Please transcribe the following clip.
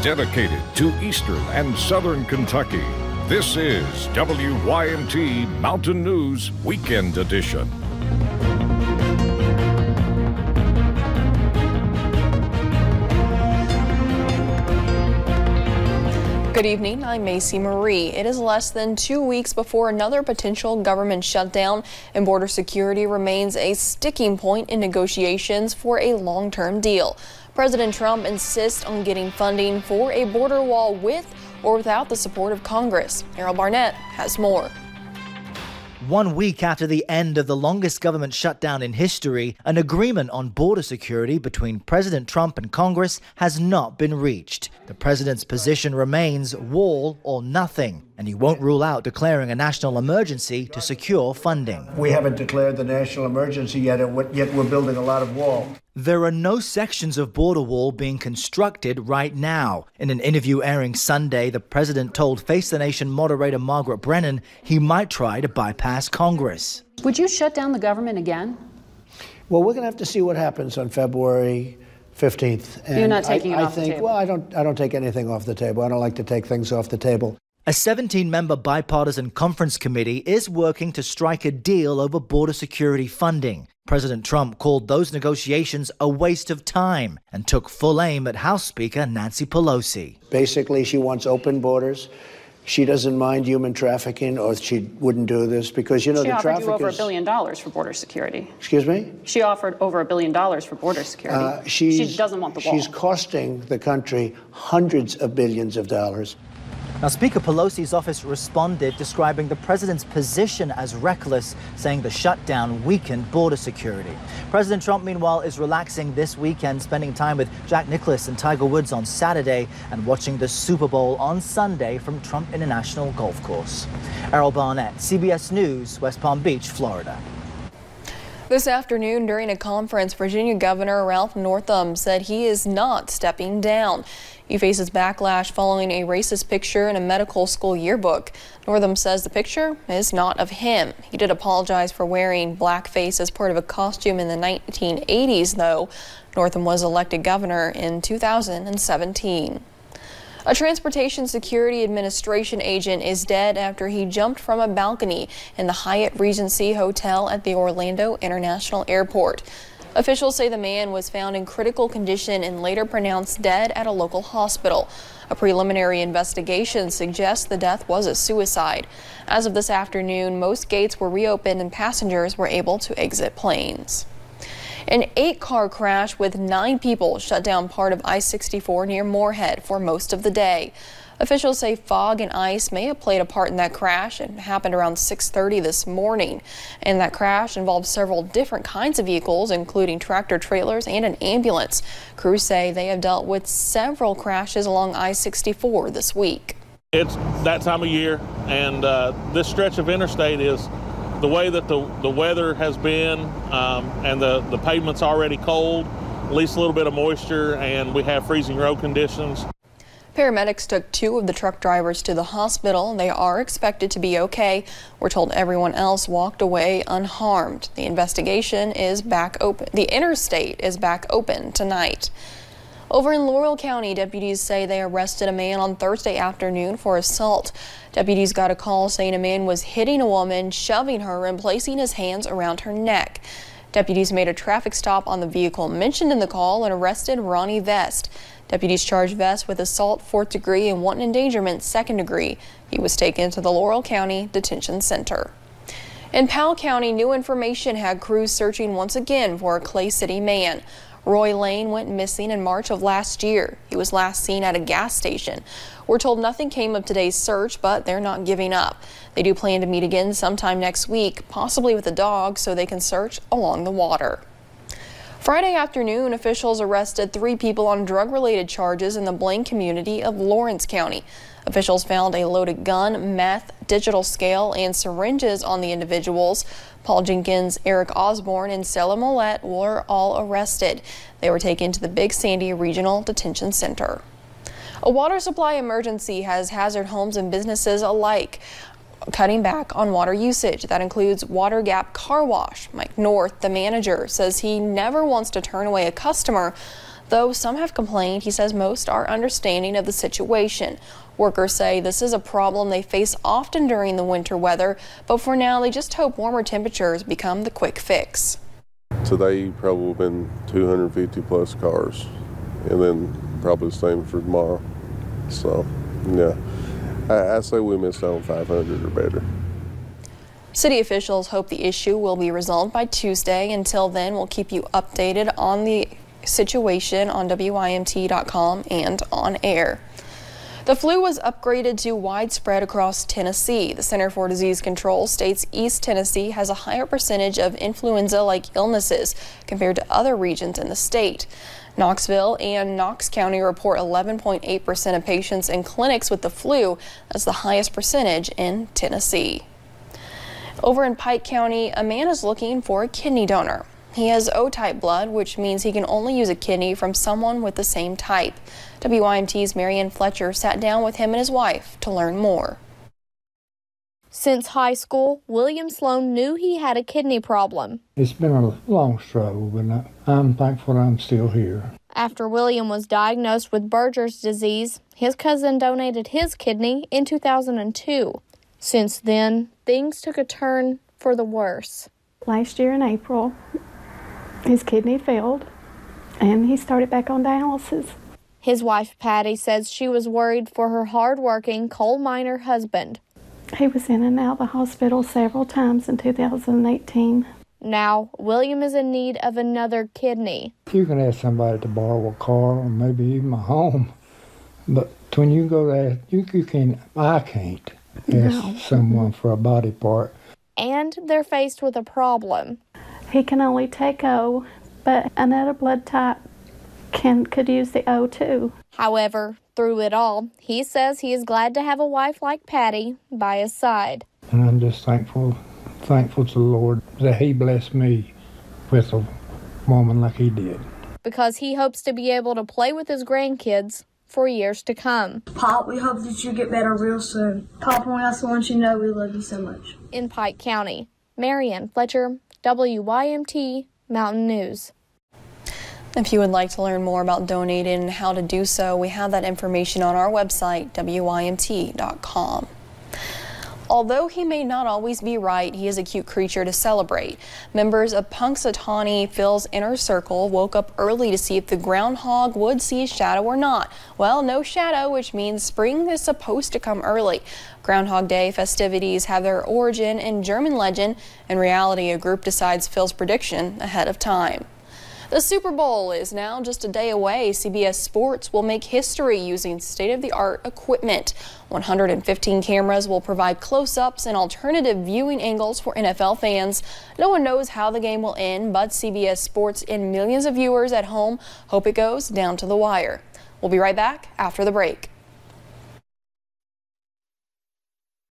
dedicated to eastern and southern Kentucky. This is WYMT Mountain News Weekend Edition. Good evening, I'm Macy Marie. It is less than 2 weeks before another potential government shutdown, and border security remains a sticking point in negotiations for a long-term deal. President Trump insists on getting funding for a border wall with or without the support of Congress. Errol Barnett has more. 1 week after the end of the longest government shutdown in history, an agreement on border security between President Trump and Congress has not been reached. The president's position remains wall or nothing, and he won't rule out declaring a national emergency to secure funding. We haven't declared the national emergency yet we're building a lot of wall. There are no sections of border wall being constructed right now. In an interview airing Sunday, the president told Face the Nation moderator Margaret Brennan he might try to bypass Congress. Would you shut down the government again? Well, we're going to have to see what happens on February 15th. And you're not taking it off the table? Well, I don't take anything off the table. I don't like to take things off the table. A 17-member bipartisan conference committee is working to strike a deal over border security funding. President Trump called those negotiations a waste of time and took full aim at House Speaker Nancy Pelosi. Basically, she wants open borders. She doesn't mind human trafficking, or she wouldn't do this because, the traffickers... She offered you over $1 billion for border security. Excuse me? She offered over $1 billion for border security. She doesn't want the wall. She's costing the country hundreds of billions of dollars. Now, Speaker Pelosi's office responded, describing the president's position as reckless, saying the shutdown weakened border security. President Trump, meanwhile, is relaxing this weekend, spending time with Jack Nicklaus and Tiger Woods on Saturday and watching the Super Bowl on Sunday from Trump International Golf Course. Errol Barnett, CBS News, West Palm Beach, Florida. This afternoon, during a conference, Virginia Governor Ralph Northam said he is not stepping down. He faces backlash following a racist picture in a medical school yearbook. Northam says the picture is not of him. He did apologize for wearing blackface as part of a costume in the 1980s, though. Northam was elected governor in 2017. A Transportation Security Administration agent is dead after he jumped from a balcony in the Hyatt Regency Hotel at the Orlando International Airport. Officials say the man was found in critical condition and later pronounced dead at a local hospital. A preliminary investigation suggests the death was a suicide. As of this afternoon, most gates were reopened and passengers were able to exit planes. An 8-car crash with 9 people shut down part of I-64 near Moorhead for most of the day. Officials say fog and ice may have played a part in that crash. It happened around 6:30 this morning. And that crash involved several different kinds of vehicles, including tractor trailers and an ambulance. Crews say they have dealt with several crashes along I-64 this week. It's that time of year, and this stretch of interstate is the way that the weather has been, and the pavement's already cold, at least a little bit of moisture, and we have freezing road conditions. Paramedics took 2 of the truck drivers to the hospital. They are expected to be okay. We're told everyone else walked away unharmed. The investigation is back open. The interstate is back open tonight. Over in Laurel County, deputies say they arrested a man on Thursday afternoon for assault. Deputies got a call saying a man was hitting a woman, shoving her, and placing his hands around her neck. Deputies made a traffic stop on the vehicle mentioned in the call and arrested Ronnie Vest. Deputies charged Vest with assault 4th degree and wanton endangerment 2nd degree. He was taken to the Laurel County Detention Center. In Powell County, new information had crews searching once again for a Clay City man. Roy Lane went missing in March of last year. He was last seen at a gas station. We're told nothing came of today's search, but they're not giving up. They do plan to meet again sometime next week, possibly with a dog, so they can search along the water. Friday afternoon, officials arrested 3 people on drug-related charges in the Blaine community of Lawrence County. Officials found a loaded gun, meth, digital scale, and syringes on the individuals. Paul Jenkins, Eric Osborne, and Stella Millette were all arrested. They were taken to the Big Sandy Regional Detention Center. A water supply emergency has hazard homes and businesses alike cutting back on water usage. That includes Water Gap Car Wash. Mike North, the manager, says he never wants to turn away a customer, Though some have complained, he says most are understanding of the situation. Workers say this is a problem they face often during the winter weather, but for now they just hope warmer temperatures become the quick fix. Today probably been 250 plus cars, and then probably the same for tomorrow. So yeah, I say we missed on 500 or better. City officials hope the issue will be resolved by Tuesday. Until then, we'll keep you updated on the situation on WYMT.com and on air. The flu was upgraded to widespread across Tennessee. The Center for Disease Control states East Tennessee has a higher percentage of influenza-like illnesses compared to other regions in the state. Knoxville and Knox County report 11.8% of patients in clinics with the flu. That's the highest percentage in Tennessee. Over in Pike County, a man is looking for a kidney donor. He has O-type blood, which means he can only use a kidney from someone with the same type. WYMT's Marianne Fletcher sat down with him and his wife to learn more. Since high school, William Sloan knew he had a kidney problem. It's been a long struggle, but I'm thankful I'm still here. After William was diagnosed with Berger's disease, his cousin donated his kidney in 2002. Since then, things took a turn for the worse. Last year in April, his kidney failed, and he started back on dialysis. His wife, Patty, says she was worried for her hard-working coal miner husband. He was in and out of the hospital several times in 2018. Now, William is in need of another kidney. You can ask somebody to borrow a car or maybe even a home, but when you go there, you can't, I can't ask someone for a body part. And they're faced with a problem. He can only take O, but another blood type could use the O too. However, through it all, he says he is glad to have a wife like Patty by his side. And I'm just thankful to the Lord that he blessed me with a woman like he did. Because he hopes to be able to play with his grandkids for years to come. Pop, we hope that you get better real soon. Papa, we also want you to know we love you so much. In Pike County, Marianne Fletcher, WYMT Mountain News. If you would like to learn more about donating and how to do so, we have that information on our website, WYMT.com. Although he may not always be right, he is a cute creature to celebrate. Members of Punxsutawney Phil's Inner Circle woke up early to see if the groundhog would see a shadow or not. Well, no shadow, which means spring is supposed to come early. Groundhog Day festivities have their origin in German legend. In reality, a group decides Phil's prediction ahead of time. The Super Bowl is now just a day away. CBS Sports will make history using state-of-the-art equipment. 115 cameras will provide close-ups and alternative viewing angles for NFL fans. No one knows how the game will end, but CBS Sports and millions of viewers at home hope it goes down to the wire. We'll be right back after the break.